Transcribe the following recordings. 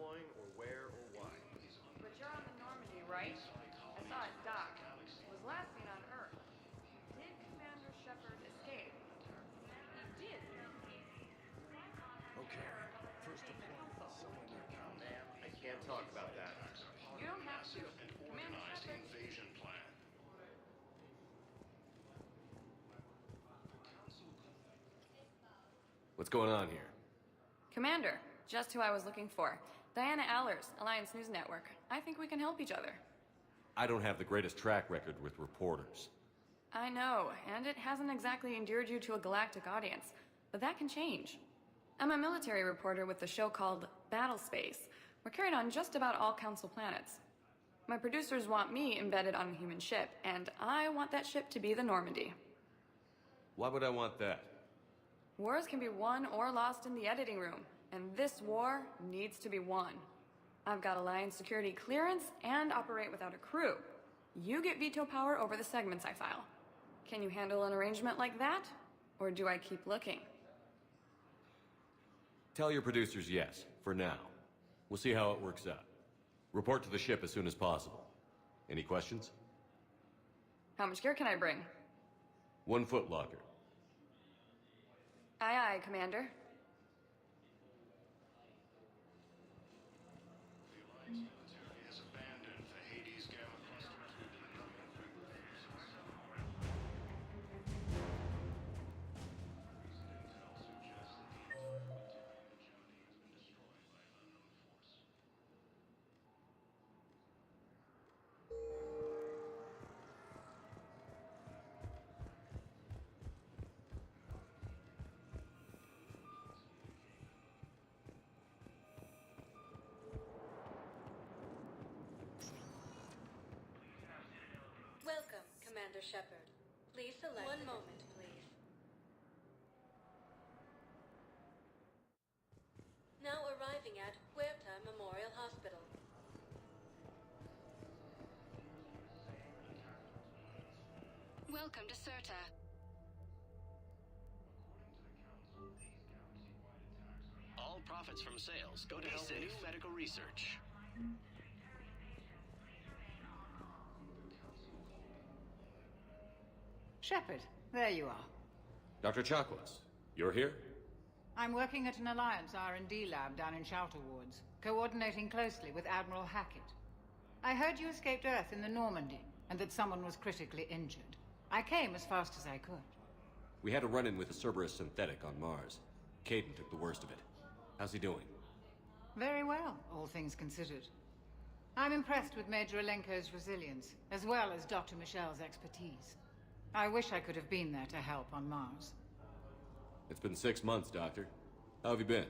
deploying or where or why. But you're on the Normandy, right? I saw it dock. It was last seen on Earth. Did Commander Shepard escape? He did. Okay. First deployment somewhere near town. Ma'am, I can't talk about that. You don't have to. Commander Shepard. Invasion plan. What's going on here? Commander, just who I was looking for. Diana Allers, Alliance News Network. I think we can help each other. I don't have the greatest track record with reporters. I know, and it hasn't exactly endeared you to a galactic audience, but that can change. I'm a military reporter with a show called Battle Space. We're carried on just about all Council planets. My producers want me embedded on a human ship, and I want that ship to be the Normandy. Why would I want that? Wars can be won or lost in the editing room, and this war needs to be won. I've got Alliance security clearance and operate without a crew. You get veto power over the segments I file. Can you handle an arrangement like that? Or do I keep looking? Tell your producers yes, for now. We'll see how it works out. Report to the ship as soon as possible. Any questions? How much gear can I bring? 1 foot locker. Aye, aye, Commander. The Alliance military has abandoned the Hades Gamma cluster. Recent intel suggests that the entire hegemony has been destroyed by an unknown force. Welcome, Commander Shepard. Please select... One moment, please. Now arriving at Huerta Memorial Hospital. Welcome to Certa. All profits from sales go to help new medical research. Shepard, there you are. Dr. Chakwas, you're here? I'm working at an Alliance R&D lab down in Shelter Wards, coordinating closely with Admiral Hackett. I heard you escaped Earth in the Normandy, and that someone was critically injured. I came as fast as I could. We had a run-in with a Cerberus synthetic on Mars. Caden took the worst of it. How's he doing? Very well, all things considered. I'm impressed with Major Alenko's resilience, as well as Dr. Michel's expertise. I wish I could have been there to help on Mars. It's been 6 months, Doctor. How have you been?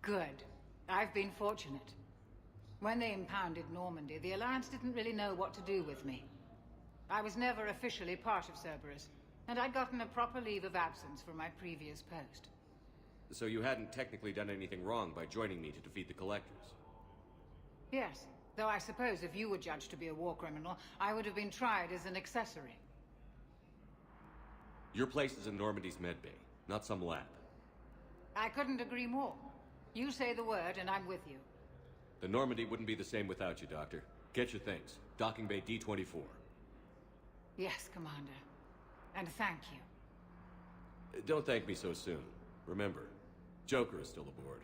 Good. I've been fortunate. When they impounded Normandy, the Alliance didn't really know what to do with me. I was never officially part of Cerberus, and I'd gotten a proper leave of absence from my previous post. So you hadn't technically done anything wrong by joining me to defeat the Collectors? Yes, though I suppose if you were judged to be a war criminal, I would have been tried as an accessory. Your place is in Normandy's medbay, not some lab. I couldn't agree more. You say the word and I'm with you. The Normandy wouldn't be the same without you, Doctor. Get your things. Docking Bay D-24. Yes, Commander. And thank you. Don't thank me so soon. Remember, Joker is still aboard.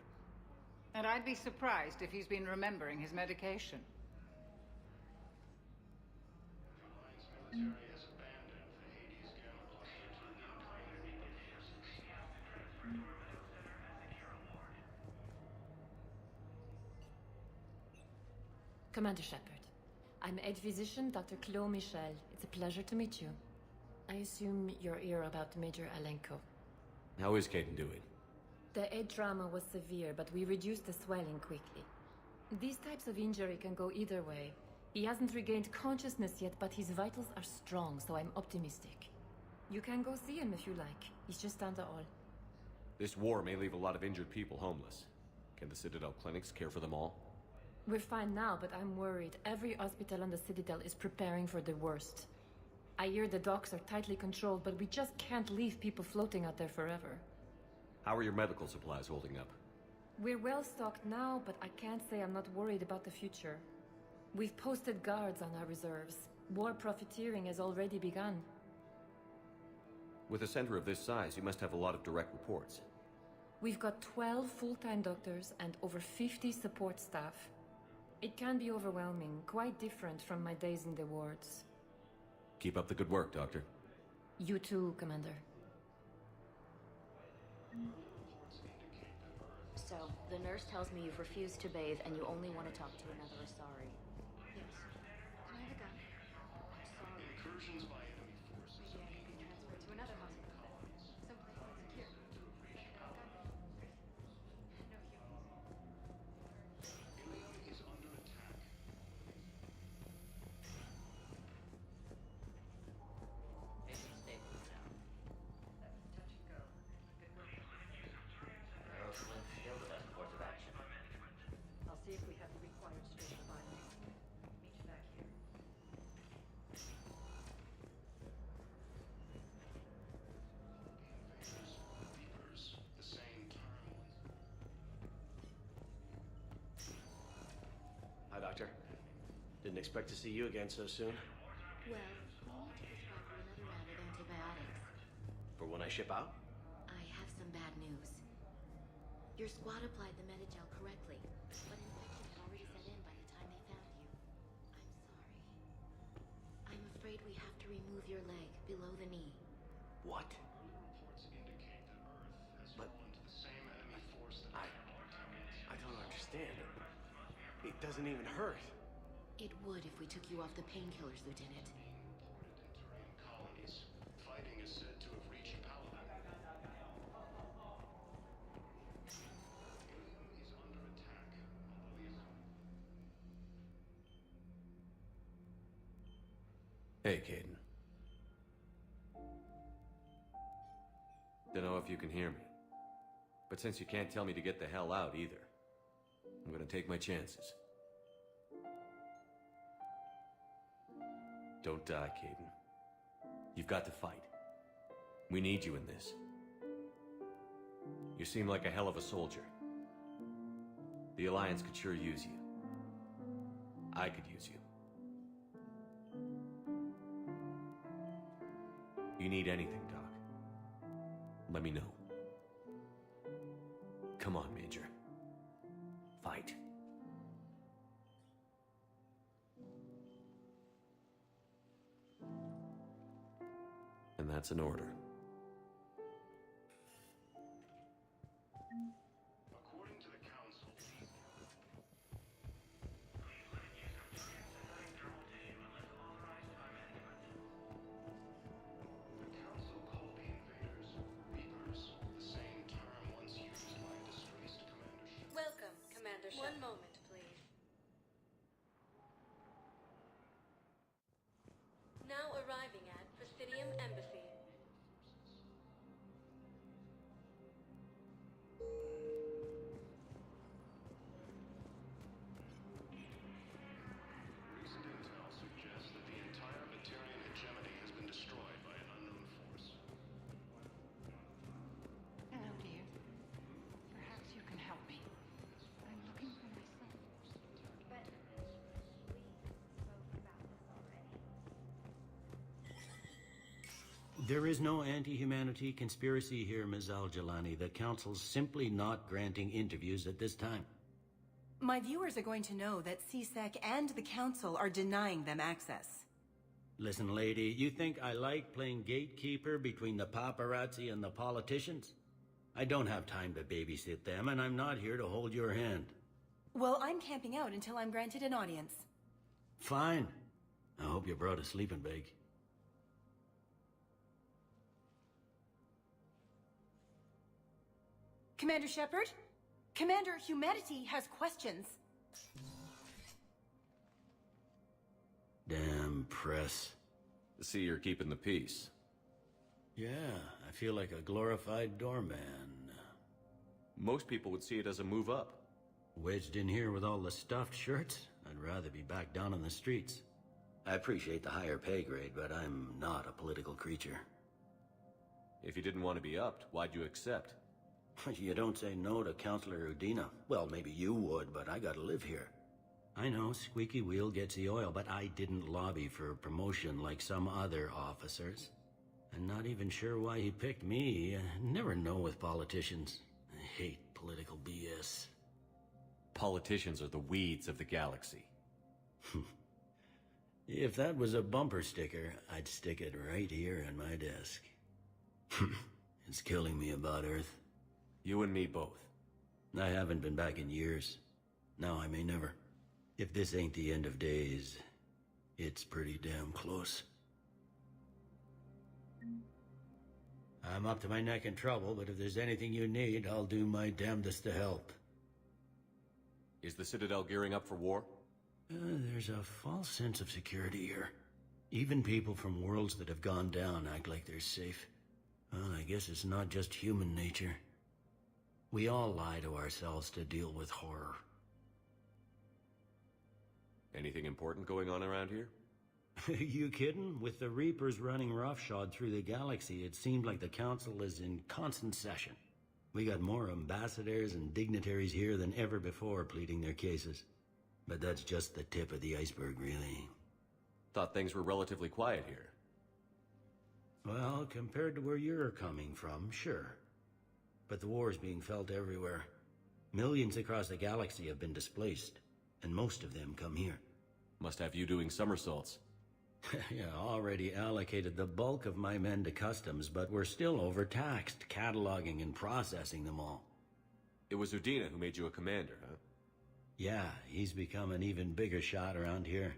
And I'd be surprised if he's been remembering his medication. The Alliance military has abandoned the Hades Gamma cluster to the entire forces. Commander Shepard, I'm Head Physician Dr. Claude Michel. It's a pleasure to meet you. I assume you're here about Major Alenko. How is Caden doing? The head trauma was severe, but we reduced the swelling quickly. These types of injury can go either way. He hasn't regained consciousness yet, but his vitals are strong, so I'm optimistic. You can go see him if you like. He's just down the hall. This war may leave a lot of injured people homeless. Can the Citadel clinics care for them all? We're fine now, but I'm worried. Every hospital on the Citadel is preparing for the worst. I hear the docks are tightly controlled, but we just can't leave people floating out there forever. How are your medical supplies holding up? We're well stocked now, but I can't say I'm not worried about the future. We've posted guards on our reserves. War profiteering has already begun. With a center of this size, you must have a lot of direct reports. We've got 12 full-time doctors and over 50 support staff. It can be overwhelming, quite different from my days in the wards. Keep up the good work, Doctor. You too, Commander. So, the nurse tells me you've refused to bathe and you only want to talk to another Asari. Yes. Can I have a gun? I'm sorry. Incursions by enemy forces. Maybe I can be transferred to another hospital. Someplace more secure. No humans. Ilium is under attack. Taking staples now. Touch and go. Good work. Aerosmith, still the best course of action. I'll see if we have the required spatial binding. Meet you back here. Reapers, the same term. Hi, Doctor. Didn't expect to see you again so soon. Well, we need to prescribe you another round of antibiotics. For when I ship out? I have some bad news. Your squad applied the Metagel correctly, but infection had already set in by the time they found you. I'm sorry. I'm afraid we have to remove your leg below the knee. What? Reports indicate that Earth has But- fallen to the same enemy force that I don't understand. It doesn't even hurt. It would if we took you off the painkillers, Lieutenant. imported into Turian colonies. Fighting is said to have reached Paladin. Ilium is under attack, although the Hey, Caden. Don't know if you can hear me. But since you can't tell me to get the hell out either, I'm gonna take my chances. Don't die, Caden. You've got to fight. We need you in this. You seem like a hell of a soldier. The Alliance could sure use you. I could use you. You need anything, Doc, let me know. Come on, Major. Fight. And that's an order. according to the Council, the Council called the invaders Reapers, the same term once used by a disgraced commandership. Welcome, Commander Shepard. One moment, please. Now arriving at Presidium Embassy. Recent intel suggests that the entire Batarian hegemony has been destroyed by an unknown force. Hello, dear. Perhaps you can help me. I'm looking for my son. But we spoke about this already. There is no anti-humanity conspiracy here, Ms. Al-Jalani. The Council's simply not granting interviews at this time. My viewers are going to know that CSEC and the Council are denying them access. Listen, lady, you think I like playing gatekeeper between the paparazzi and the politicians? I don't have time to babysit them, and I'm not here to hold your hand. Well, I'm camping out until I'm granted an audience. Fine. I hope you brought a sleeping bag. Commander Shepard? Commander, humanity has questions. Damn press. See, you're keeping the peace. Yeah, I feel like a glorified doorman. Most people would see it as a move up. Wedged in here with all the stuffed shirts? I'd rather be back down on the streets. I appreciate the higher pay grade, but I'm not a political creature. If you didn't want to be upped, why'd you accept? You don't say no to Councilor Udina. Well, maybe you would, but I gotta live here. I know, squeaky wheel gets the oil, but I didn't lobby for promotion like some other officers. I'm not even sure why he picked me. Never know with politicians. I hate political BS. Politicians are the weeds of the galaxy. If that was a bumper sticker, I'd stick it right here on my desk. It's killing me about Earth. You and me both. I haven't been back in years. Now I may never. If this ain't the end of days, it's pretty damn close. I'm up to my neck in trouble, but if there's anything you need, I'll do my damnedest to help. Is the Citadel gearing up for war? There's a false sense of security here. Even people from worlds that have gone down act like they're safe. Well, I guess it's not just human nature. We all lie to ourselves to deal with horror. Anything important going on around here? You kidding? With the Reapers running roughshod through the galaxy, it seemed like the Council is in constant session. We got more ambassadors and dignitaries here than ever before pleading their cases. But that's just the tip of the iceberg, really. Thought things were relatively quiet here. Well, compared to where you're coming from, sure. But the war's being felt everywhere. Millions across the galaxy have been displaced, and most of them come here. Must have you doing somersaults. Yeah, already allocated the bulk of my men to customs, but we're still overtaxed, cataloging and processing them all. It was Udina who made you a commander, huh? Yeah, he's become an even bigger shot around here.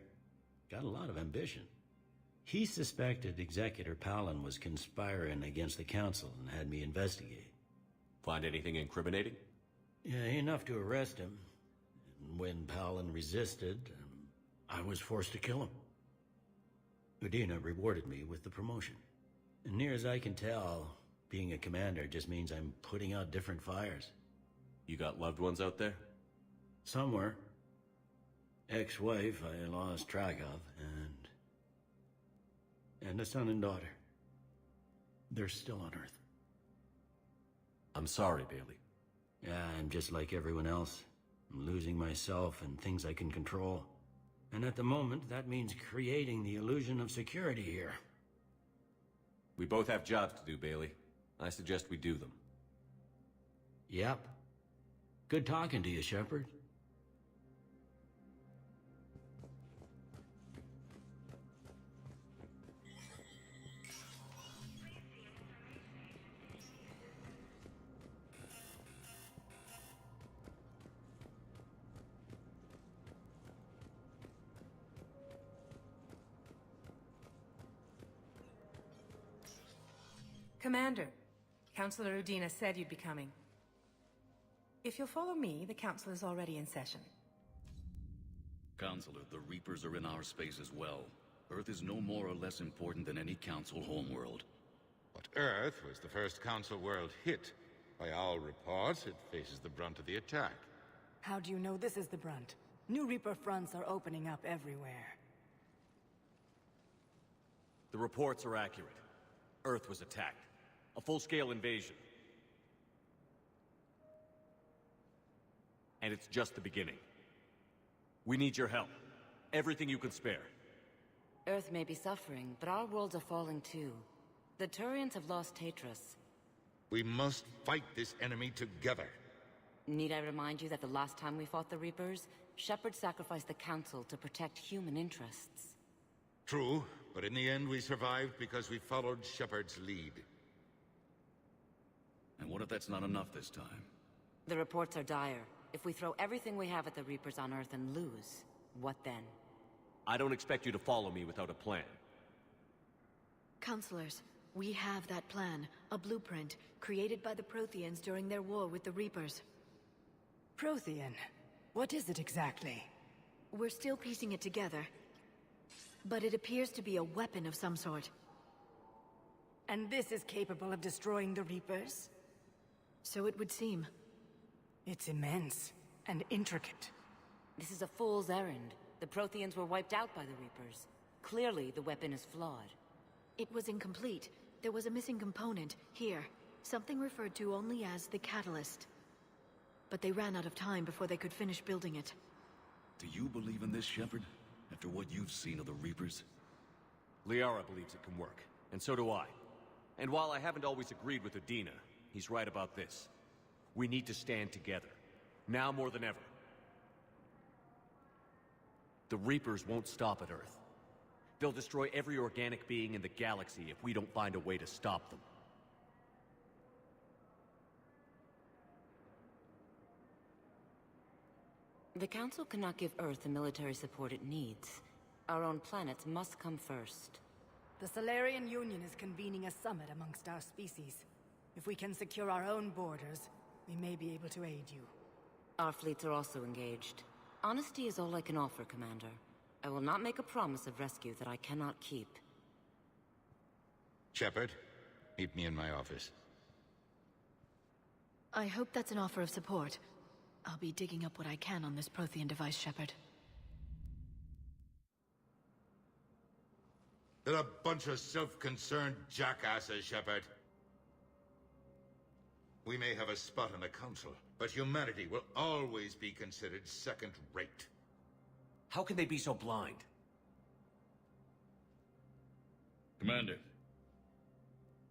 Got a lot of ambition. He suspected Executor Palin was conspiring against the Council and had me investigate. Find anything incriminating? Yeah, enough to arrest him. And when Palin resisted, I was forced to kill him. Udina rewarded me with the promotion. And near as I can tell, being a commander just means I'm putting out different fires. You got loved ones out there? Somewhere. Ex-wife I lost track of, and a son and daughter. They're still on Earth. I'm sorry, Bailey. Yeah, I'm just like everyone else. I'm losing myself and things I can control. And at the moment, that means creating the illusion of security here. We both have jobs to do, Bailey. I suggest we do them. Yep. Good talking to you, Shepard. Commander, Councilor Udina said you'd be coming. If you'll follow me, the Council is already in session. Counselor, the Reapers are in our space as well. Earth is no more or less important than any Council homeworld. But Earth was the first Council world hit. By all reports, it faces the brunt of the attack. How do you know this is the brunt? New Reaper fronts are opening up everywhere. The reports are accurate. Earth was attacked. A full-scale invasion. And it's just the beginning. We need your help. Everything you can spare. Earth may be suffering, but our worlds are falling too. The Turians have lost Tatris. We must fight this enemy together. Need I remind you that the last time we fought the Reapers, Shepard sacrificed the Council to protect human interests? True, but in the end we survived because we followed Shepard's lead. And what if that's not enough this time? The reports are dire. If we throw everything we have at the Reapers on Earth and lose, what then? I don't expect you to follow me without a plan. Counselors, we have that plan, a blueprint, created by the Protheans during their war with the Reapers. Prothean? What is it exactly? We're still piecing it together, but it appears to be a weapon of some sort. And this is capable of destroying the Reapers? So it would seem. It's immense and intricate. This is a fool's errand. The Protheans were wiped out by the Reapers. Clearly, the weapon is flawed. It was incomplete. There was a missing component, here. Something referred to only as the Catalyst. But they ran out of time before they could finish building it. Do you believe in this, Shepard? After what you've seen of the Reapers? Liara believes it can work, and so do I. And while I haven't always agreed with Udina, he's right about this. We need to stand together. Now more than ever. The Reapers won't stop at Earth. They'll destroy every organic being in the galaxy if we don't find a way to stop them. The Council cannot give Earth the military support it needs. Our own planets must come first. The Solarian Union is convening a summit amongst our species. If we can secure our own borders, we may be able to aid you. Our fleets are also engaged. Honesty is all I can offer, Commander. I will not make a promise of rescue that I cannot keep. Shepard, meet me in my office. I hope that's an offer of support. I'll be digging up what I can on this Prothean device, Shepard. They're a bunch of self-concerned jackasses, Shepard. We may have a spot in the Council, but humanity will always be considered second-rate. How can they be so blind? Commander,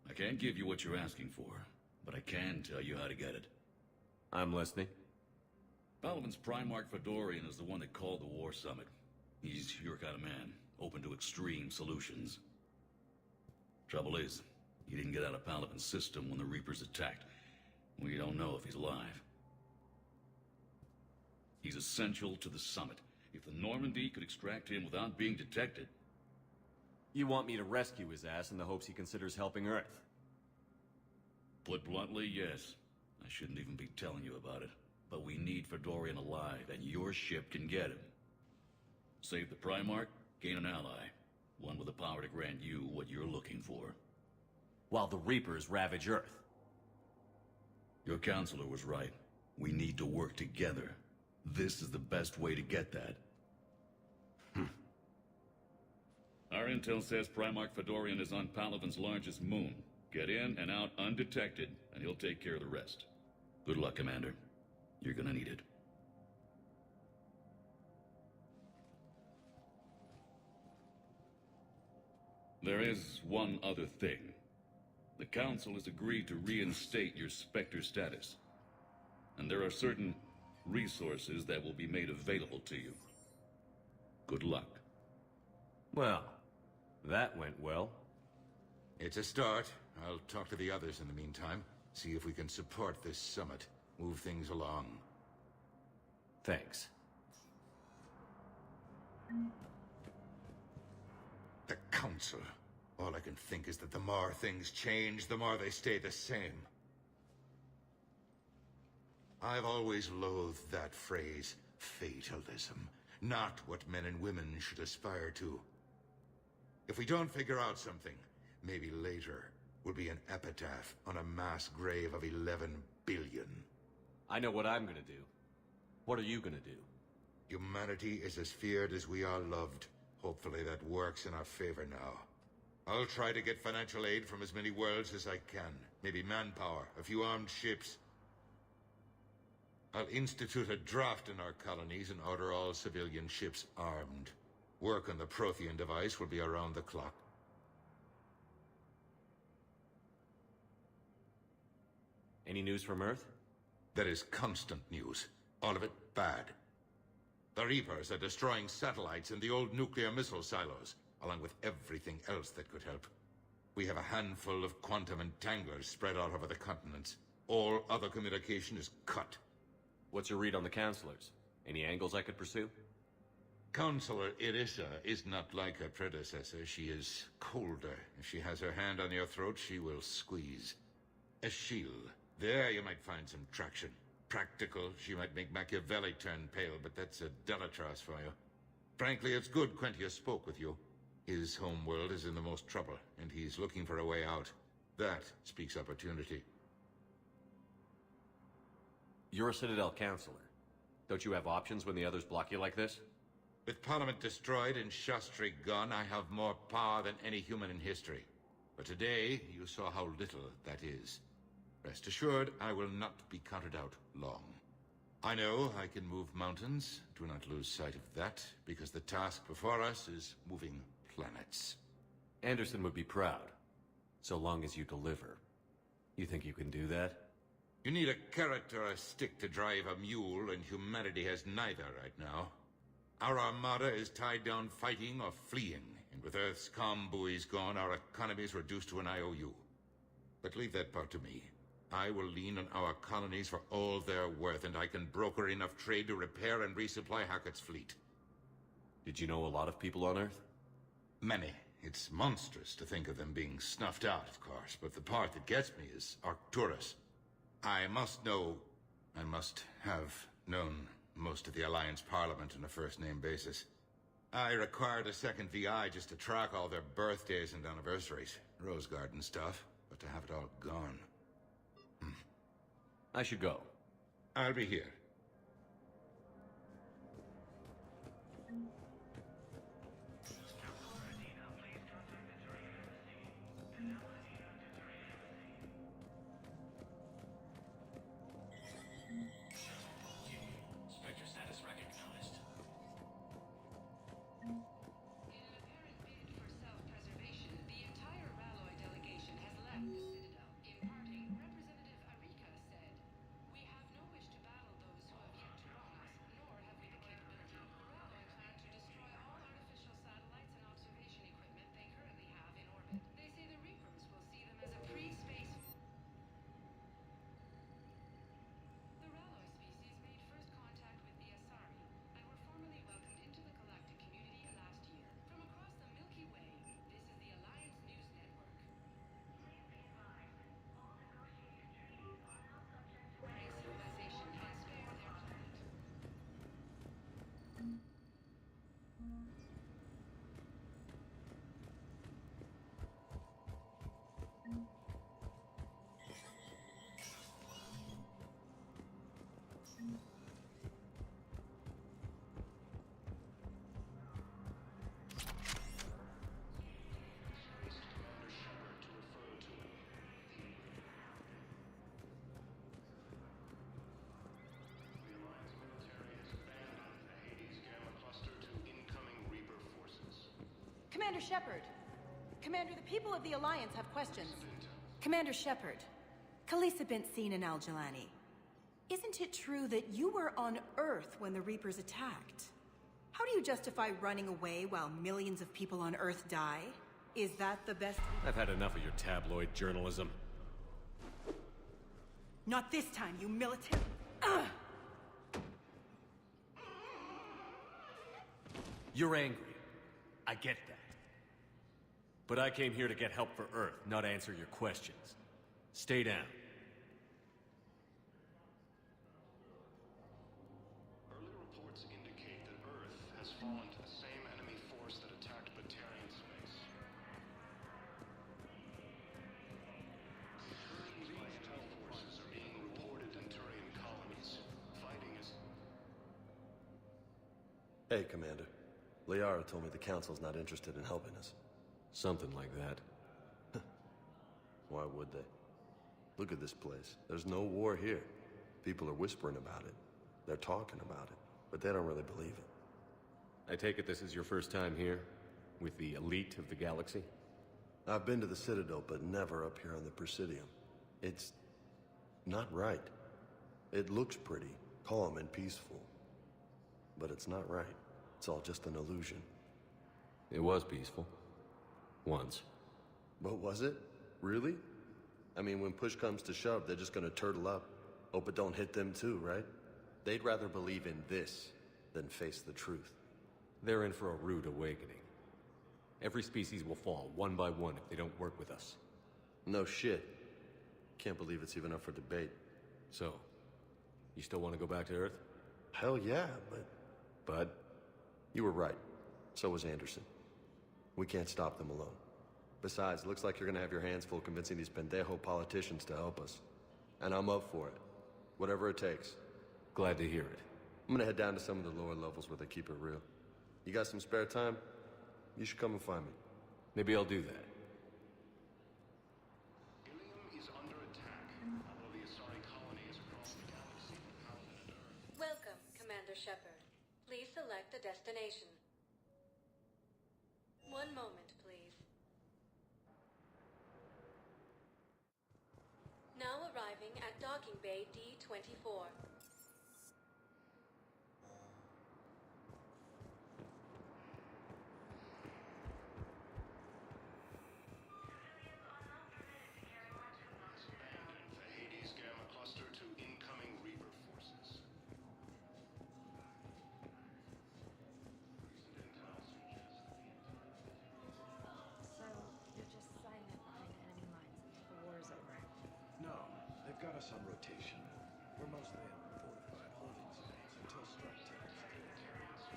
I can't give you what you're asking for, but I can tell you how to get it. I'm listening. Palaven's Primarch Fedorian is the one that called the War Summit. He's your kind of man, open to extreme solutions. Trouble is, he didn't get out of Palaven's system when the Reapers attacked. We don't know if he's alive. He's essential to the summit. If the Normandy could extract him without being detected... You want me to rescue his ass in the hopes he considers helping Earth? Put bluntly, yes. I shouldn't even be telling you about it. But we need Fedorian alive, and your ship can get him. Save the Primarch, gain an ally. One with the power to grant you what you're looking for. While the Reapers ravage Earth. Your counselor was right. We need to work together. This is the best way to get that. Our intel says Primarch Fedorian is on Palaven's largest moon. Get in and out undetected, and he'll take care of the rest. Good luck, Commander. You're gonna need it. There is one other thing. The Council has agreed to reinstate your Spectre status. And there are certain resources that will be made available to you. Good luck. Well, that went well. It's a start. I'll talk to the others in the meantime. See if we can support this summit. Move things along. Thanks. The Council. All I can think is that the more things change, the more they stay the same. I've always loathed that phrase, fatalism. Not what men and women should aspire to. If we don't figure out something, maybe later will be an epitaph on a mass grave of 11 billion. I know what I'm gonna do. What are you gonna do? Humanity is as feared as we are loved. Hopefully that works in our favor now. I'll try to get financial aid from as many worlds as I can. Maybe manpower, a few armed ships. I'll institute a draft in our colonies and order all civilian ships armed. Work on the Prothean device will be around the clock. Any news from Earth? There is constant news. All of it bad. The Reapers are destroying satellites and the old nuclear missile silos, along with everything else that could help. We have a handful of quantum entanglers spread out over the continents. All other communication is cut. What's your read on the counselors? Any angles I could pursue? Counselor Irissa is not like her predecessor. She is colder. If she has her hand on your throat, she will squeeze. Eschil. There you might find some traction. Practical, she might make Machiavelli turn pale, but that's a Delatras for you. Frankly, it's good Quentius spoke with you. His home world is in the most trouble, and he's looking for a way out. That speaks opportunity. You're a Citadel counselor. Don't you have options when the others block you like this? With Parliament destroyed and Shastri gone, I have more power than any human in history. But today, you saw how little that is. Rest assured, I will not be counted out long. I know I can move mountains. Do not lose sight of that, because the task before us is moving planets. Anderson would be proud, so long as you deliver. You think you can do that? You need a carrot or a stick to drive a mule, and humanity has neither right now. Our armada is tied down fighting or fleeing, and with Earth's comm buoys gone, our economy is reduced to an IOU. But leave that part to me. I will lean on our colonies for all they're worth, and I can broker enough trade to repair and resupply Hackett's fleet. Did you know a lot of people on Earth? Many. It's monstrous to think of them being snuffed out, of course, but the part that gets me is Arcturus. I must have known most of the Alliance Parliament on a first-name basis. I required a second VI just to track all their birthdays and anniversaries. Rose Garden stuff, but to have it all gone. I should go. I'll be here. Spectre status recognized. In an apparent bid for self-preservation, the entire Ralloy delegation has left the Citadel. In parting, Representative Arika said, "We have no wish to battle those who have yet to wrong us, nor have we the capability. Ralloy plan to destroy all artificial satellites and observation equipment they currently have in orbit. They say the Reapers will see them as a pre-space..." The Ralloy species made first contact with the Asari and were formally welcomed into the galactic community last year. From across the Milky Way, this is the Alliance News Network. A civilization has spared their planet. Commander Shepard! Commander, the people of the Alliance have questions. Commander Shepard, Khaleesa bint Seen and Al-Jalani. Isn't it true that you were on Earth when the Reapers attacked? How do you justify running away while millions of people on Earth die? Is that the best... I've had enough of your tabloid journalism. Not this time, you military... Ugh! You're angry. I get that. But I came here to get help for Earth, not answer your questions. Stay down. Early reports indicate that Earth has fallen to the same enemy force that attacked Batarian space. Incursions by enemy forces are being reported in Turian colonies. Fighting is... Hey, Commander. Liara told me the Council's not interested in helping us. Something like that. Why would they? Look at this place. There's no war here. People are whispering about it. They're talking about it, but they don't really believe it. I take it this is your first time here? With the elite of the galaxy? I've been to the Citadel, but never up here on the Presidium. It's... not right. It looks pretty, calm and peaceful. But it's not right. It's all just an illusion. It was peaceful. Once. But was it? Really? I mean, when push comes to shove, they're just gonna turtle up. Hope it don't hit them too, right? They'd rather believe in this than face the truth. They're in for a rude awakening. Every species will fall, one by one, if they don't work with us. No shit. Can't believe it's even up for debate. So, you still want to go back to Earth? Hell yeah, but... But? You were right. So was Anderson. We can't stop them alone. Besides, it looks like you're gonna have your hands full convincing these pendejo politicians to help us. And I'm up for it. Whatever it takes. Glad to hear it. I'm gonna head down to some of the lower levels where they keep it real. You got some spare time? You should come and find me. Maybe I'll do that. Ilium is under attack. Commander Shepard. Please select a destination. One moment, please. Now arriving at Docking Bay D-24. Hades Gamma Cluster to incoming Reaper forces. So, you're just silent behind enemy lines until the war is over? No, they've got us on rotation. We're mostly in fortified holding zones until strike teams take care of us.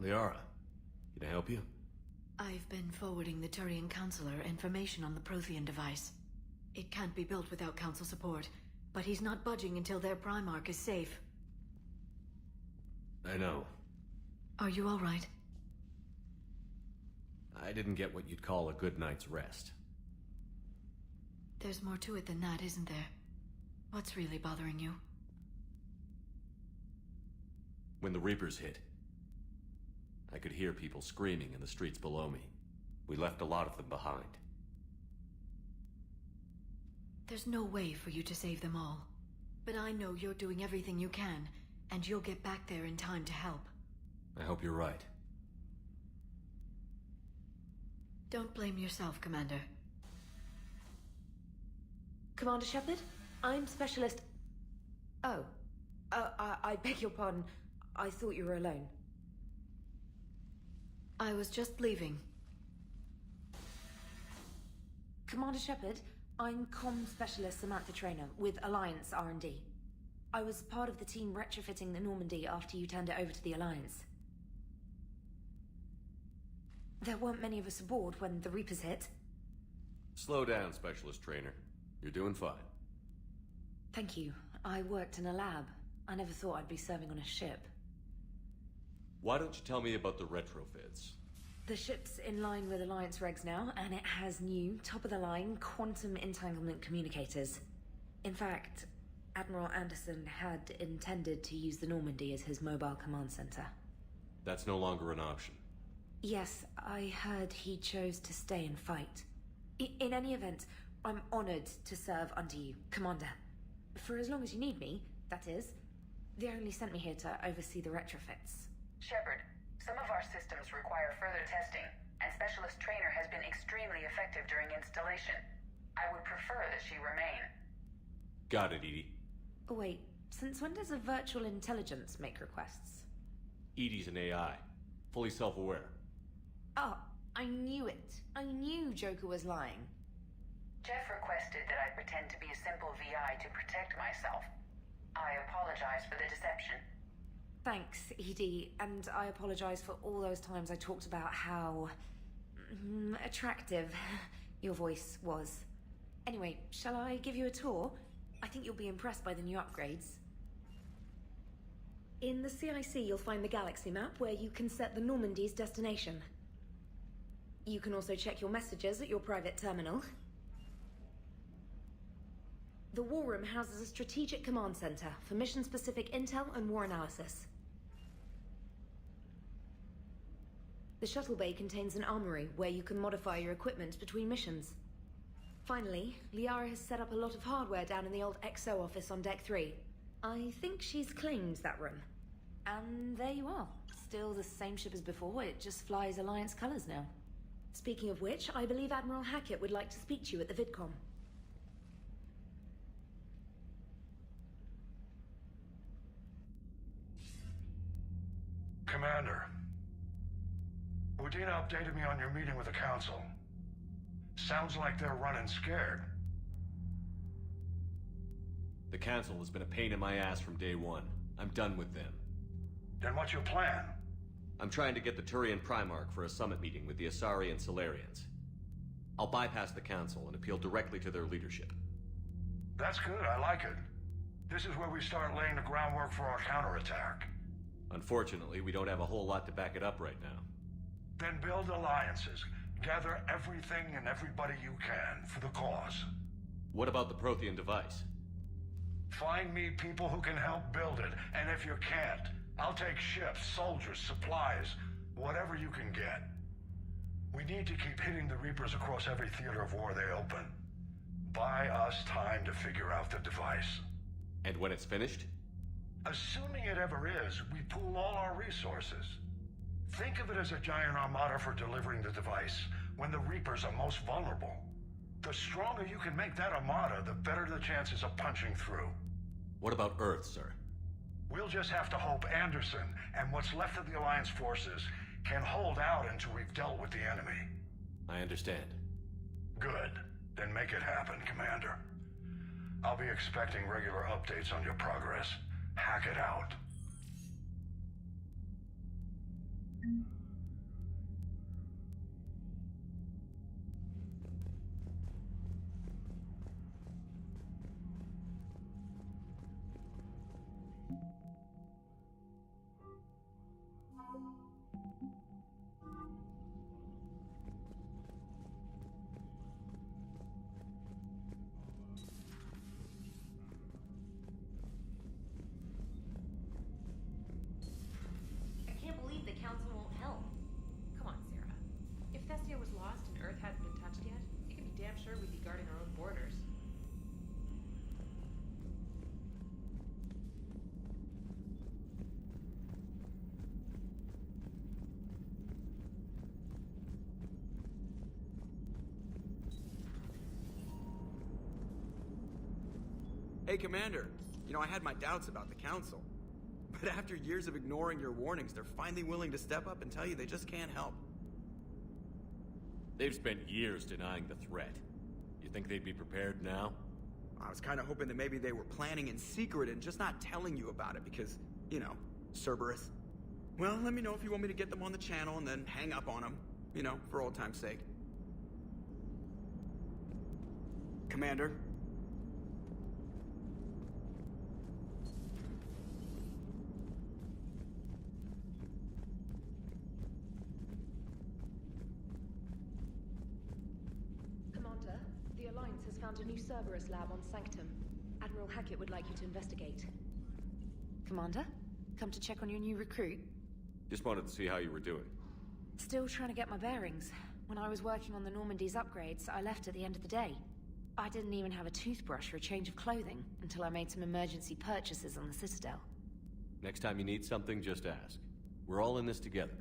Liara, can I help you? I've been forwarding the Turian Counselor information on the Prothean device. It can't be built without Council support, but he's not budging until their Primarch is safe. I know. Are you all right? I didn't get what you'd call a good night's rest. There's more to it than that, isn't there? What's really bothering you? When the Reapers hit, I could hear people screaming in the streets below me. We left a lot of them behind. There's no way for you to save them all. But I know you're doing everything you can, and you'll get back there in time to help. I hope you're right. Don't blame yourself, Commander. Commander Shepard, I'm Specialist... Oh. I beg your pardon. I thought you were alone. I was just leaving. Commander Shepard, I'm Comm Specialist Samantha Traynor with Alliance R&D. I was part of the team retrofitting the Normandy after you turned it over to the Alliance. There weren't many of us aboard when the Reapers hit. Slow down, Specialist Trainer. You're doing fine. Thank you. I worked in a lab. I never thought I'd be serving on a ship. Why don't you tell me about the retrofits? The ship's in line with Alliance regs now, and it has new, top-of-the-line, quantum entanglement communicators. In fact, Admiral Anderson had intended to use the Normandy as his mobile command center. That's no longer an option. Yes, I heard he chose to stay and fight. In any event, I'm honored to serve under you, Commander. For as long as you need me, that is. They only sent me here to oversee the retrofits. Shepard, some of our systems require further testing. and Specialist Trainer has been extremely effective during installation. I would prefer that she remain. Got it, Edie. Oh, wait, since when does a virtual intelligence make requests? Edie's an AI, fully self-aware. Oh, I knew it. I knew Joker was lying. Jeff requested that I pretend to be a simple VI to protect myself. I apologize for the deception. Thanks, Edie, and I apologize for all those times I talked about how attractive your voice was. Anyway, shall I give you a tour? I think you'll be impressed by the new upgrades. In the CIC, you'll find the galaxy map where you can set the Normandy's destination. You can also check your messages at your private terminal. The War Room houses a strategic command center for mission-specific intel and war analysis. The shuttle bay contains an armory where you can modify your equipment between missions. Finally, Liara has set up a lot of hardware down in the old XO office on Deck 3. I think she's claimed that room. And there you are. Still the same ship as before, it just flies Alliance colors now. Speaking of which, I believe Admiral Hackett would like to speak to you at the VidCom. Commander, Udina updated me on your meeting with the Council. Sounds like they're running scared. The Council has been a pain in my ass from day one. I'm done with them. Then what's your plan? I'm trying to get the Turian Primarch for a summit meeting with the Asari and Solarians. I'll bypass the Council and appeal directly to their leadership. That's good, I like it. This is where we start laying the groundwork for our counterattack. Unfortunately, we don't have a whole lot to back it up right now. Then build alliances. Gather everything and everybody you can for the cause. What about the Prothean device? Find me people who can help build it, and if you can't, I'll take ships, soldiers, supplies, whatever you can get. We need to keep hitting the Reapers across every theater of war they open. Buy us time to figure out the device. And when it's finished? Assuming it ever is, we pool all our resources. Think of it as a giant armada for delivering the device, when the Reapers are most vulnerable. The stronger you can make that armada, the better the chances of punching through. What about Earth, sir? We'll just have to hope Anderson, and what's left of the Alliance forces, can hold out until we've dealt with the enemy. I understand. Good. Then make it happen, Commander. I'll be expecting regular updates on your progress. Hack it out. Hey, Commander. You know, I had my doubts about the Council. But after years of ignoring your warnings, they're finally willing to step up and tell you they just can't help. They've spent years denying the threat. You think they'd be prepared now? I was kind of hoping that maybe they were planning in secret and just not telling you about it because, you know, Cerberus. Well, let me know if you want me to get them on the channel and then hang up on them. You know, for old time's sake. Commander? The Alliance has found a new Cerberus lab on Sanctum. Admiral Hackett would like you to investigate. Commander? Come to check on your new recruit? Just wanted to see how you were doing. Still trying to get my bearings. When I was working on the Normandy's upgrades, I left at the end of the day. I didn't even have a toothbrush or a change of clothing until I made some emergency purchases on the Citadel. Next time you need something, just ask. We're all in this together.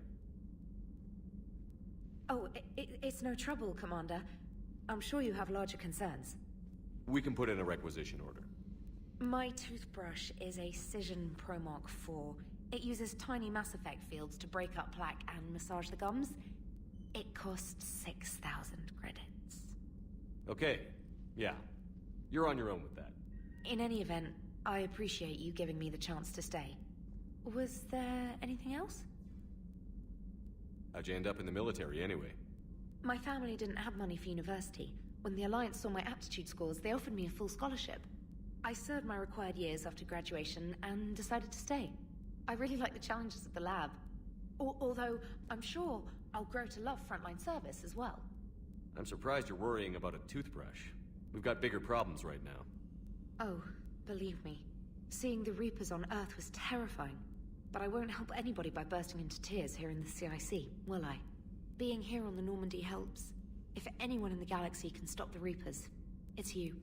Oh, it's no trouble, Commander. I'm sure you have larger concerns. We can put in a requisition order. My toothbrush is a Cision Pro Mark IV. It uses tiny Mass Effect fields to break up plaque and massage the gums. It costs 6,000 credits. Okay, yeah. You're on your own with that. In any event, I appreciate you giving me the chance to stay. Was there anything else? How'd you end up in the military anyway? My family didn't have money for university. When the Alliance saw my aptitude scores, they offered me a full scholarship. I served my required years after graduation and decided to stay. I really like the challenges of the lab. Although, I'm sure I'll grow to love frontline service as well. I'm surprised you're worrying about a toothbrush. We've got bigger problems right now. Oh, believe me. Seeing the Reapers on Earth was terrifying. But I won't help anybody by bursting into tears here in the CIC, will I? Being here on the Normandy helps. If anyone in the galaxy can stop the Reapers, it's you.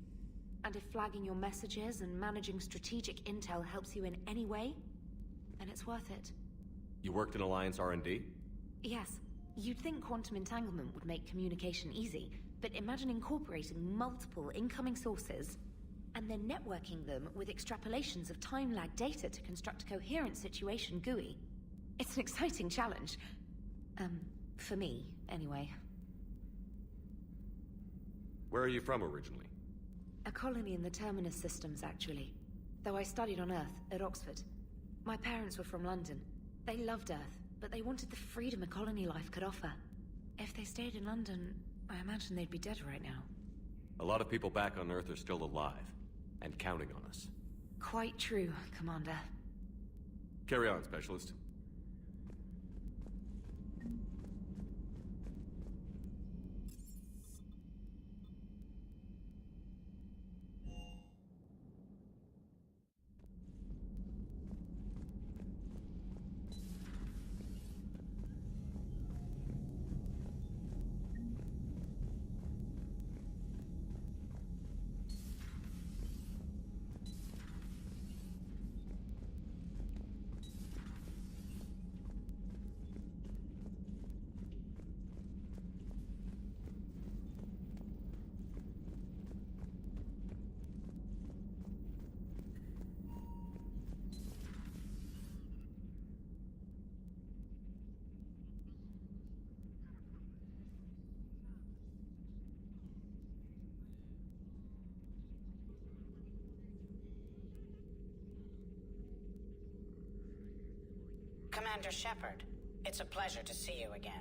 And if flagging your messages and managing strategic intel helps you in any way, then it's worth it. You worked in Alliance R&D? Yes. You'd think quantum entanglement would make communication easy, but imagine incorporating multiple incoming sources and then networking them with extrapolations of time-lag data to construct a coherent situation GUI. It's an exciting challenge. For me, anyway. Where are you from originally? A colony in the Terminus systems, actually. Though I studied on Earth, at Oxford. My parents were from London. They loved Earth, but they wanted the freedom a colony life could offer. If they stayed in London, I imagine they'd be dead right now. A lot of people back on Earth are still alive, and counting on us. Quite true, Commander. Carry on, Specialist. Commander Shepard, it's a pleasure to see you again.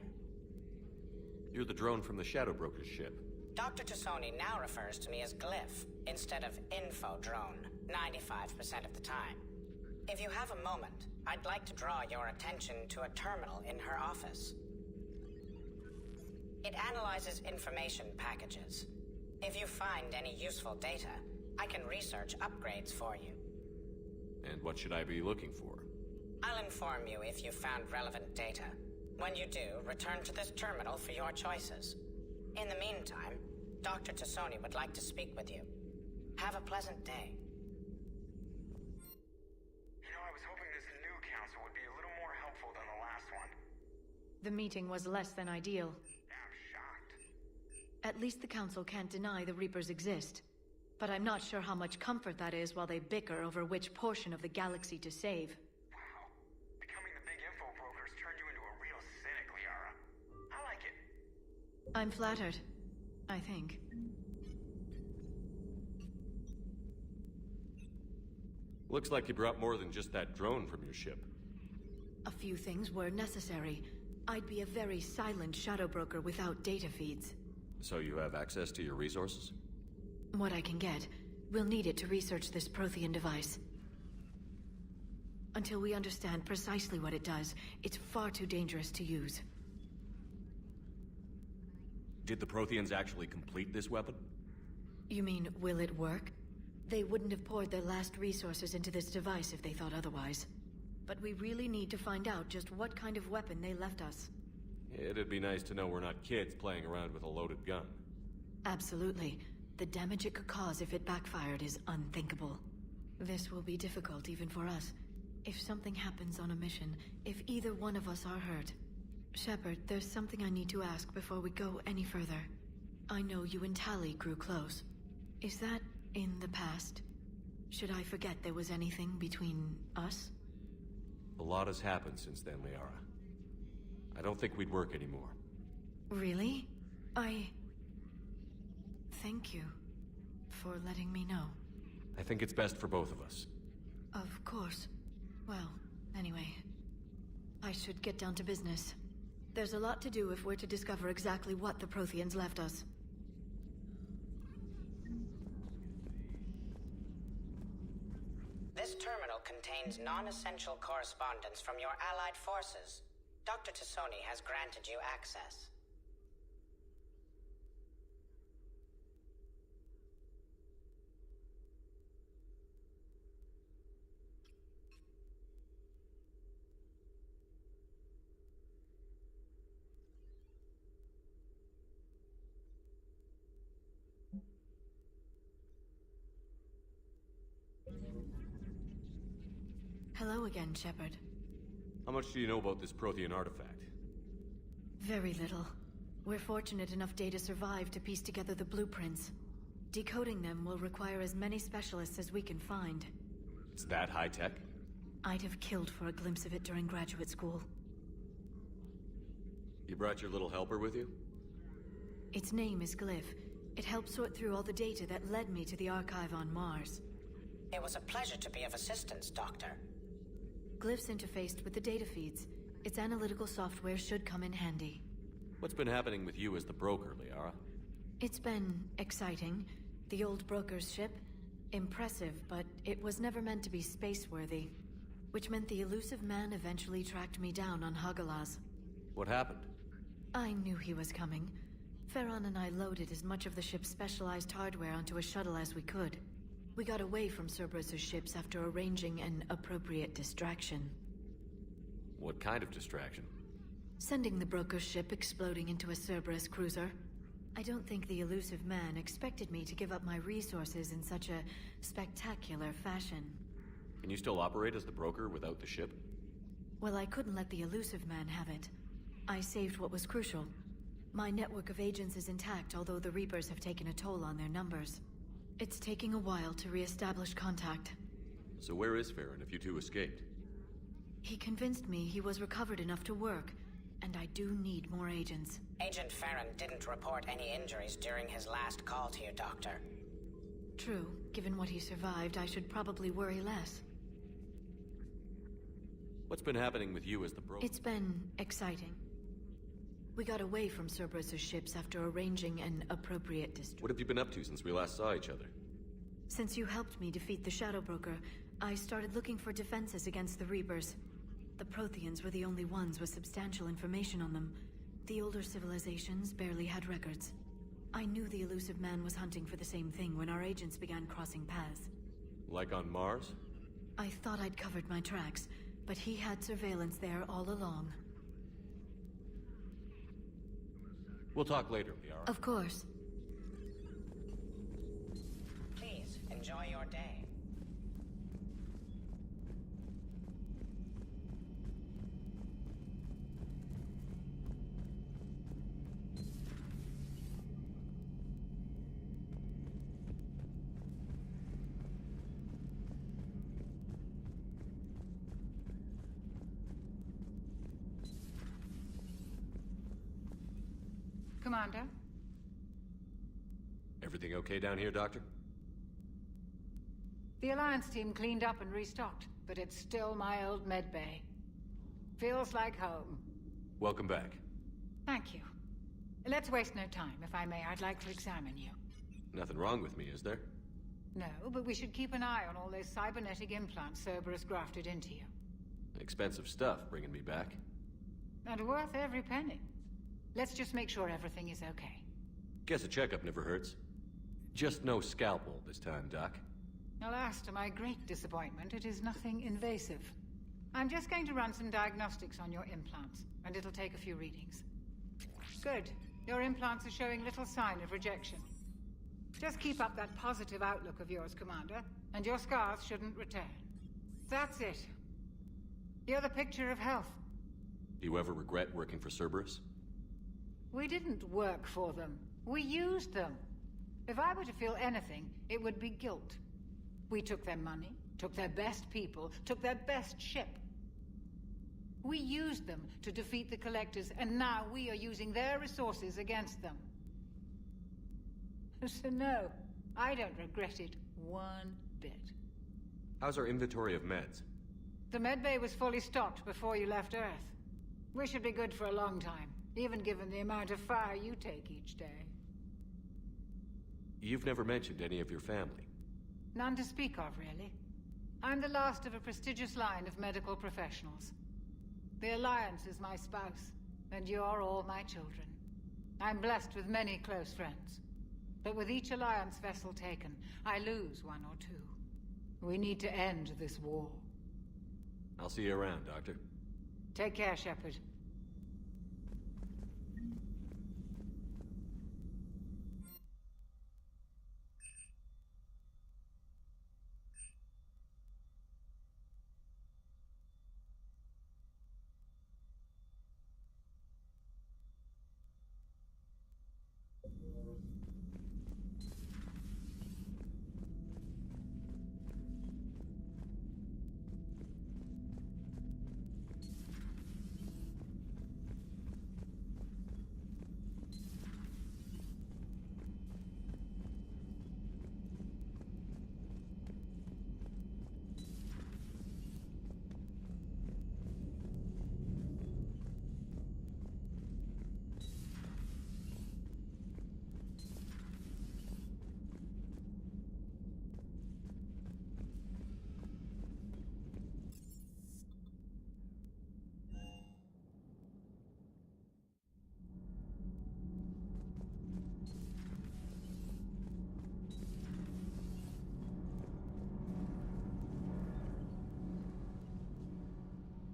You're the drone from the Shadow Broker's ship. Dr. Tassoni now refers to me as Glyph instead of Info Drone, 95% of the time. If you have a moment, I'd like to draw your attention to a terminal in her office. It analyzes information packages. If you find any useful data, I can research upgrades for you. And what should I be looking for? I'll inform you if you found relevant data. When you do, return to this terminal for your choices. In the meantime, Dr. Tassoni would like to speak with you. Have a pleasant day. You know, I was hoping this new council would be a little more helpful than the last one. The meeting was less than ideal. I'm shocked. At least the council can't deny the Reapers exist. But I'm not sure how much comfort that is while they bicker over which portion of the galaxy to save. I'm flattered. I think. Looks like you brought more than just that drone from your ship. A few things were necessary. I'd be a very silent shadow broker without data feeds. So you have access to your resources? What I can get. We'll need it to research this Prothean device. Until we understand precisely what it does, it's far too dangerous to use. Did the Protheans actually complete this weapon? You mean, will it work? They wouldn't have poured their last resources into this device if they thought otherwise. But we really need to find out just what kind of weapon they left us. It'd be nice to know we're not kids playing around with a loaded gun. Absolutely. The damage it could cause if it backfired is unthinkable. This will be difficult even for us. If something happens on a mission, if either one of us are hurt, Shepard, there's something I need to ask before we go any further. I know you and Tali grew close. Is that in the past? Should I forget there was anything between us? A lot has happened since then, Liara. I don't think we'd work anymore. Really? Thank you for letting me know. I think it's best for both of us. Of course. Well, anyway, I should get down to business. There's a lot to do if we're to discover exactly what the Protheans left us. This terminal contains non-essential correspondence from your allied forces. Dr. Tassoni has granted you access. Hello again, Shepard. How much do you know about this Prothean artifact? Very little. We're fortunate enough Data survived to piece together the blueprints. Decoding them will require as many specialists as we can find. It's that high-tech? I'd have killed for a glimpse of it during graduate school. You brought your little helper with you? Its name is Glyph. It helped sort through all the data that led me to the archive on Mars. It was a pleasure to be of assistance, Doctor. Glyph's interfaced with the data feeds. Its analytical software should come in handy. What's been happening with you as the broker, Liara? It's been exciting. The old broker's ship? Impressive, but it was never meant to be space-worthy. Which meant the elusive man eventually tracked me down on Hagalaz. What happened? I knew he was coming. Farron and I loaded as much of the ship's specialized hardware onto a shuttle as we could. We got away from Cerberus's ships after arranging an appropriate distraction. What kind of distraction? Sending the broker's ship exploding into a Cerberus cruiser. I don't think the elusive man expected me to give up my resources in such a spectacular fashion. Can you still operate as the broker without the ship? Well, I couldn't let the elusive man have it. I saved what was crucial. My network of agents is intact, although the Reapers have taken a toll on their numbers. It's taking a while to re-establish contact. So where is Farron if you two escaped? He convinced me he was recovered enough to work, and I do need more agents. Agent Farron didn't report any injuries during his last call to you, Doctor. True. Given what he survived, I should probably worry less. What's been happening with you as the broker? It's been exciting. We got away from Cerberus's ships after arranging an appropriate distraction. What have you been up to since we last saw each other? Since you helped me defeat the Shadow Broker, I started looking for defenses against the Reapers. The Protheans were the only ones with substantial information on them. The older civilizations barely had records. I knew the elusive man was hunting for the same thing when our agents began crossing paths. Like on Mars? I thought I'd covered my tracks, but he had surveillance there all along. We'll talk later, Liara. Of course. Please, enjoy your day. Commander? Everything okay down here, Doctor? The Alliance team cleaned up and restocked, but it's still my old medbay. Feels like home. Welcome back. Thank you. Let's waste no time. If I may, I'd like to examine you. Nothing wrong with me, is there? No, but we should keep an eye on all those cybernetic implants Cerberus grafted into you. Expensive stuff bringing me back. And worth every penny. Let's just make sure everything is okay. Guess a checkup never hurts. Just no scalpel this time, Doc. Alas, to my great disappointment, it is nothing invasive. I'm just going to run some diagnostics on your implants, and it'll take a few readings. Good. Your implants are showing little sign of rejection. Just keep up that positive outlook of yours, Commander, and your scars shouldn't return. That's it. You're the picture of health. Do you ever regret working for Cerberus? We didn't work for them. We used them. If I were to feel anything, it would be guilt. We took their money, took their best people, took their best ship. We used them to defeat the Collectors, and now we are using their resources against them. So no, I don't regret it one bit. How's our inventory of meds? The medbay was fully stocked before you left Earth. We should be good for a long time, even given the amount of fire you take each day. You've never mentioned any of your family. None to speak of, really. I'm the last of a prestigious line of medical professionals. The Alliance is my spouse, and you're all my children. I'm blessed with many close friends. But with each Alliance vessel taken, I lose one or two. We need to end this war. I'll see you around, Doctor. Take care, Shepard.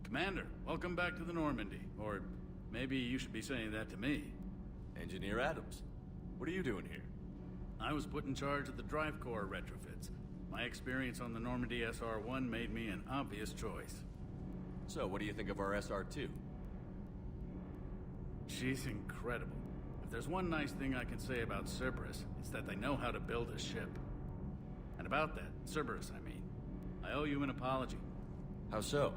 Commander, welcome back to the Normandy. Or maybe you should be saying that to me. Engineer Adams, what are you doing here? I was put in charge of the drive core retrofits. My experience on the Normandy SR-1 made me an obvious choice. So, what do you think of our SR-2? She's incredible. If there's one nice thing I can say about Cerberus, it's that they know how to build a ship. And about that, Cerberus, I mean, I owe you an apology. How so?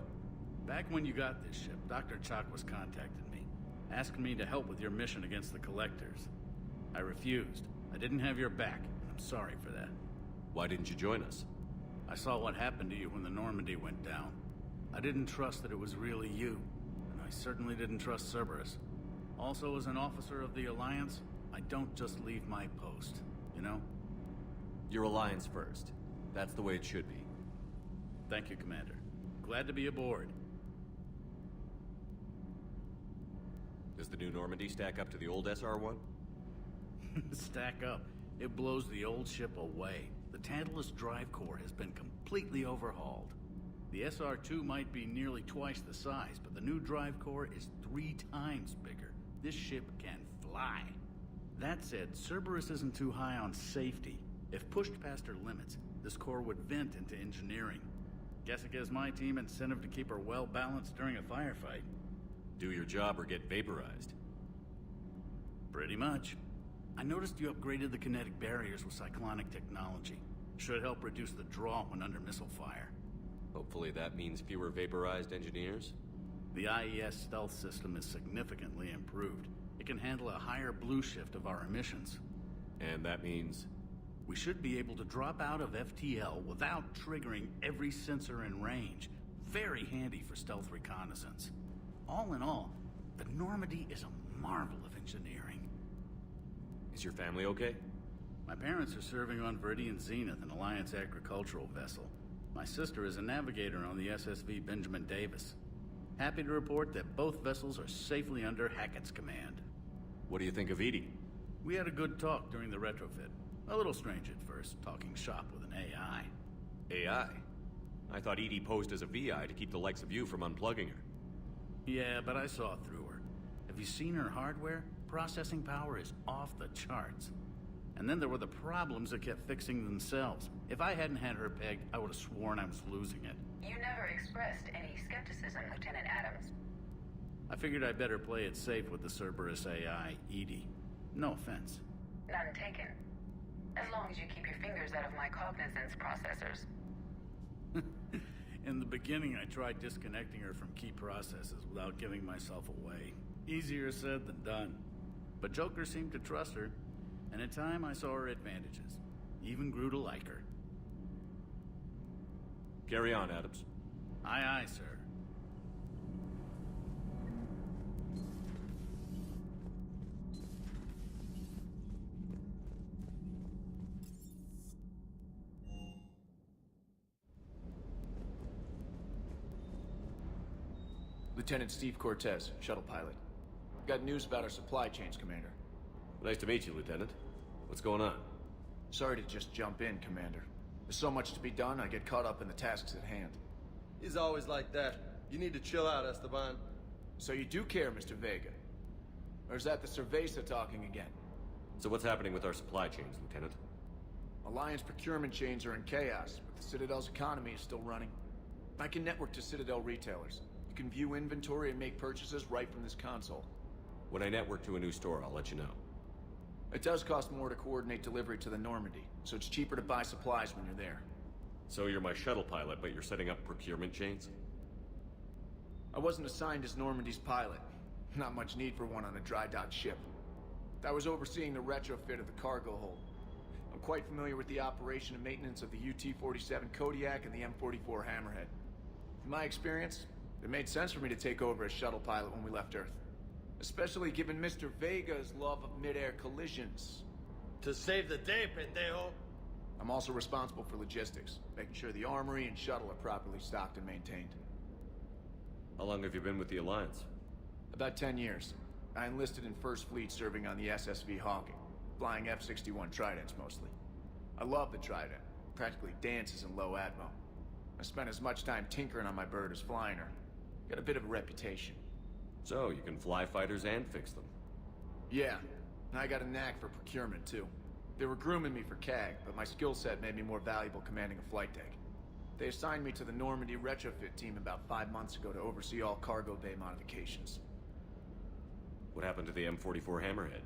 Back when you got this ship, Dr. Chalk was contacting me, asking me to help with your mission against the Collectors. I refused. I didn't have your back, and I'm sorry for that. Why didn't you join us? I saw what happened to you when the Normandy went down. I didn't trust that it was really you, and I certainly didn't trust Cerberus. Also, as an officer of the Alliance, I don't just leave my post, you know? Your Alliance first. That's the way it should be. Thank you, Commander. Glad to be aboard. Does the new Normandy stack up to the old SR-1? Stack up. It blows the old ship away. The Tantalus drive core has been completely overhauled. The SR-2 might be nearly twice the size, but the new drive core is 3 times bigger. This ship can fly. That said, Cerberus isn't too high on safety. If pushed past her limits, this core would vent into engineering. Guess it gives my team incentive to keep her well-balanced during a firefight. Do your job or get vaporized. Pretty much. I noticed you upgraded the kinetic barriers with cyclonic technology. Should help reduce the draw when under missile fire. Hopefully that means fewer vaporized engineers? The IES stealth system is significantly improved. It can handle a higher blue shift of our emissions. And that means? We should be able to drop out of FTL without triggering every sensor in range. Very handy for stealth reconnaissance. All in all, the Normandy is a marvel of engineering. Is your family okay? My parents are serving on Viridian Zenith, an Alliance agricultural vessel. My sister is a navigator on the SSV Benjamin Davis. Happy to report that both vessels are safely under Hackett's command. What do you think of Edie? We had a good talk during the retrofit. A little strange at first, talking shop with an AI. AI? I thought Edie posed as a VI to keep the likes of you from unplugging her. Yeah, but I saw through her. Have you seen her hardware? Processing power is off the charts. And then there were the problems that kept fixing themselves. If I hadn't had her pegged, I would have sworn I was losing it. You never expressed any skepticism, Lieutenant Adams. I figured I'd better play it safe with the Cerberus AI, Edie. No offense. None taken. As long as you keep your fingers out of my cognizance processors. In the beginning, I tried disconnecting her from key processes without giving myself away. Easier said than done. But Joker seemed to trust her, and in time I saw her advantages. Even grew to like her. Carry on, Adams. Aye, aye, sir. Lieutenant Steve Cortez, shuttle pilot. Got news about our supply chains, Commander. Nice to meet you, Lieutenant. What's going on? Sorry to just jump in, Commander. There's so much to be done, I get caught up in the tasks at hand. He's always like that. You need to chill out, Esteban. So you do care, Mr. Vega? Or is that the Cerveza talking again? So what's happening with our supply chains, Lieutenant? Alliance procurement chains are in chaos, but the Citadel's economy is still running. I can network to Citadel retailers. You can view inventory and make purchases right from this console. When I network to a new store, I'll let you know. It does cost more to coordinate delivery to the Normandy, so it's cheaper to buy supplies when you're there. So you're my shuttle pilot, but you're setting up procurement chains? I wasn't assigned as Normandy's pilot. Not much need for one on a dry dock ship. I was overseeing the retrofit of the cargo hold. I'm quite familiar with the operation and maintenance of the UT-47 Kodiak and the M44 Hammerhead. In my experience, it made sense for me to take over as shuttle pilot when we left Earth. Especially given Mr. Vega's love of mid-air collisions. To save the day, pendejo. I'm also responsible for logistics, making sure the armory and shuttle are properly stocked and maintained. How long have you been with the Alliance? About 10 years. I enlisted in First Fleet serving on the SSV Hawking, flying F-61 Tridents mostly. I love the Trident, practically dances in low atmo. I spent as much time tinkering on my bird as flying her. Got a bit of a reputation. So, you can fly fighters and fix them? Yeah, and I got a knack for procurement too. They were grooming me for CAG, but my skill set made me more valuable commanding a flight deck. They assigned me to the Normandy retrofit team about 5 months ago to oversee all cargo bay modifications. What happened to the M44 Hammerhead?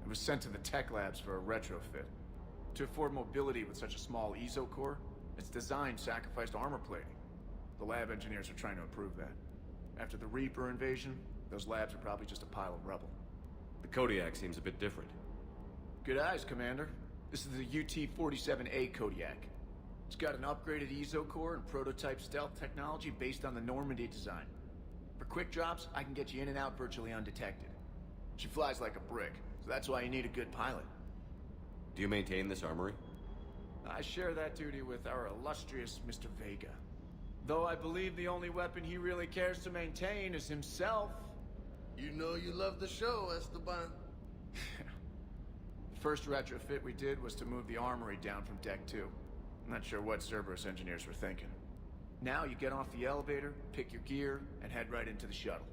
It was sent to the tech labs for a retrofit. To afford mobility with such a small ESO core, its design sacrificed armor plating. The lab engineers are trying to improve that. After the Reaper invasion, those labs are probably just a pile of rubble. The Kodiak seems a bit different. Good eyes, Commander. This is the UT-47A Kodiak. It's got an upgraded ESO core and prototype stealth technology based on the Normandy design. For quick drops, I can get you in and out virtually undetected. She flies like a brick, so that's why you need a good pilot. Do you maintain this armory? I share that duty with our illustrious Mr. Vega. Though I believe the only weapon he really cares to maintain is himself. You know you love the show, Esteban. The first retrofit we did was to move the armory down from Deck 2. I'm not sure what Cerberus engineers were thinking. Now you get off the elevator, pick your gear, and head right into the shuttle.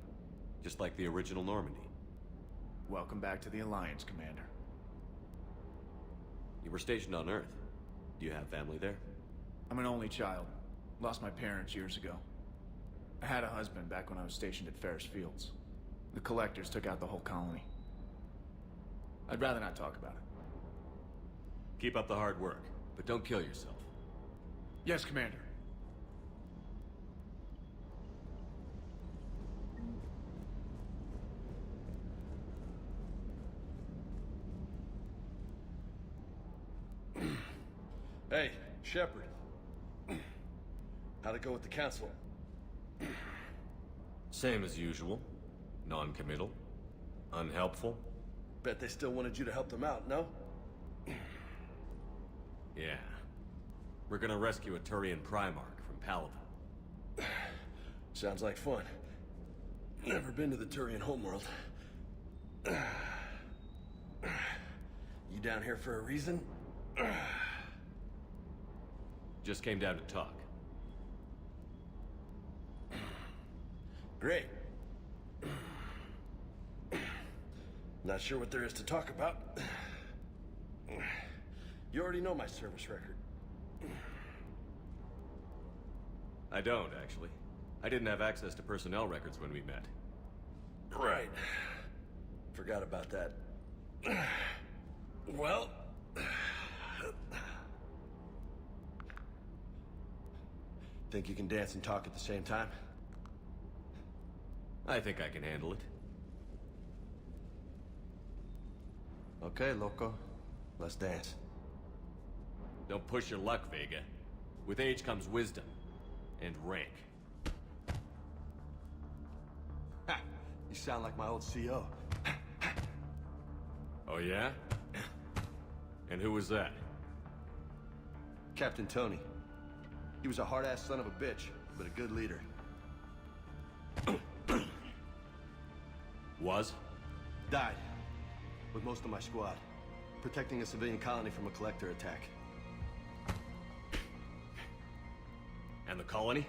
Just like the original Normandy. Welcome back to the Alliance, Commander. You were stationed on Earth. Do you have family there? I'm an only child. Lost my parents years ago. I had a husband back when I was stationed at Ferris Fields. The Collectors took out the whole colony. I'd rather not talk about it. Keep up the hard work, but don't kill yourself. Yes, Commander. Hey, Shepard. How'd it go with the council? Same as usual. Non-committal. Unhelpful. Bet they still wanted you to help them out, no? Yeah. We're gonna rescue a Turian Primarch from Paladin. Sounds like fun. Never been to the Turian homeworld. You down here for a reason? Just came down to talk. Great. Not sure what there is to talk about. You already know my service record. I don't, actually. I didn't have access to personnel records when we met. Right. Forgot about that. Well... Think you can dance and talk at the same time? I think I can handle it. Okay, loco. Let's dance. Don't push your luck, Vega. With age comes wisdom. And rank. Ha! You sound like my old CO. Oh yeah? And who was that? Captain Tony. He was a hard-ass son of a bitch, but a good leader. Was? Died. With most of my squad. Protecting a civilian colony from a collector attack. And the colony?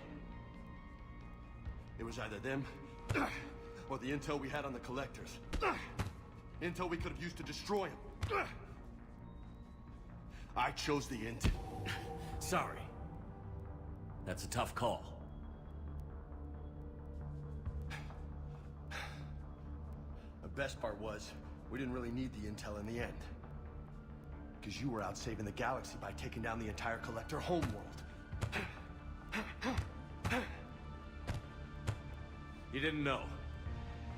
It was either them, or the intel we had on the collectors. Intel we could have used to destroy them. I chose the intel. Sorry. That's a tough call. The best part was, we didn't really need the intel in the end. Because you were out saving the galaxy by taking down the entire collector homeworld. You didn't know.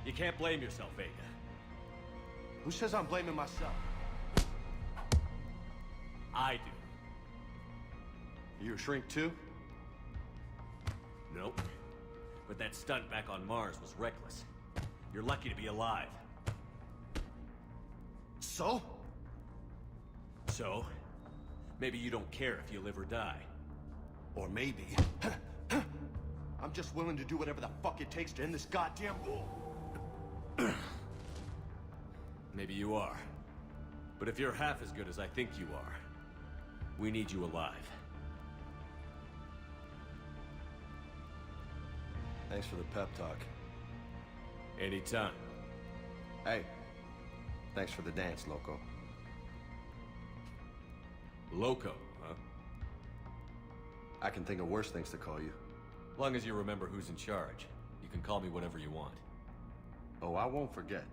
You can't blame yourself, Vega. Who says I'm blaming myself? I do. You a shrink too? Nope. But that stunt back on Mars was reckless. You're lucky to be alive. So? So? Maybe you don't care if you live or die. Or maybe... I'm just willing to do whatever the fuck it takes to end this goddamn war. Maybe you are. But if you're half as good as I think you are, we need you alive. Thanks for the pep talk. Anytime. Hey, thanks for the dance, Loco. Loco, huh? I can think of worse things to call you. Long as you remember who's in charge, you can call me whatever you want. Oh, I won't forget.